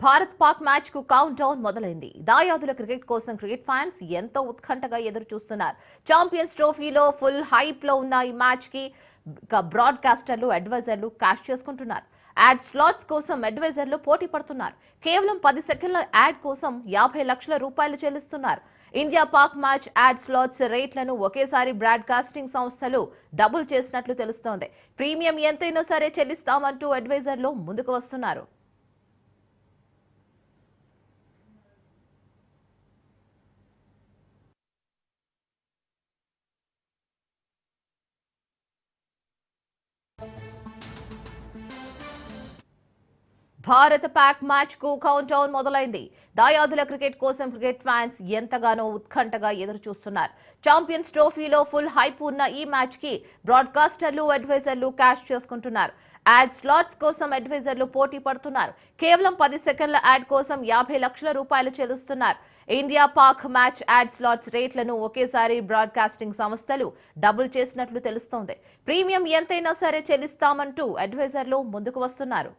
Bharat Pak match కు count down మొదలైంది. దాయాదుల cricket కోసం క్రికెట్ ఫ్యాన్స్ ఎంతో ఉత్కంఠగా ఎదురు చూస్తున్నారు. ఛాంపియన్స్ ట్రోఫీలో ఫుల్ హైప్ లో ఉన్న ఈ మ్యాచ్ కి బ్రాడ్కాస్టర్లు, అడ్వైజర్లు క్యాష్ చేసుకుంటున్నారు. యాడ్ స్లాట్స్ కోసం అడ్వైజర్లు పోటీ పడుతున్నారు. కేవలం 10 సెకండ్ల యాడ్ కోసం 50 లక్షల రూపాయలు చెల్లిస్తున్నారు. India Pak match add slots రేట్లను ఒకేసారి బ్రాడ్కాస్టింగ్ సంస్థలు డబుల్ చేసినట్లు తెలుస్తోంది. ప్రీమియం ఎంతైనా సరే చెల్లిస్తామంటూ అడ్వైజర్లు ముందుకు వస్తున్నారు. భారత పాక్ మ్యాచ్ కు కౌంట్ డౌన్ మొదలైంది. దాయాదుల క్రికెట్ కోసం క్రికెట్ ఫ్యాన్స్ ఎంతగానో ఉత్కంఠగా ఎదురు చూస్తున్నారు. ఛాంపియన్స్ ట్రోఫీలో ఫుల్ హైప్ ఉన్న ఈ మ్యాచ్ కి బ్రాడ్కాస్టర్లు, అడ్వైజర్లు క్యాష్ చేసుకుంటున్నారు. యాడ్ స్లాట్స్ కోసం అడ్వైజర్లు పోటీ పడుతున్నారు. కేవలం 10 సెకండ్ల యాడ్ కోసం 50 లక్షల రూపాయలు చెల్లిస్తున్నారు. India Pak match add slots రేట్లను ఒకేసారి బ్రాడ్కాస్టింగ్ సంస్థలు డబుల్ చేసినట్లు తెలుస్తోంది. ప్రీమియం ఎంతైనా సరే చెల్లిస్తామంటూ అడ్వైజర్లు ముందుకు వస్తున్నారు.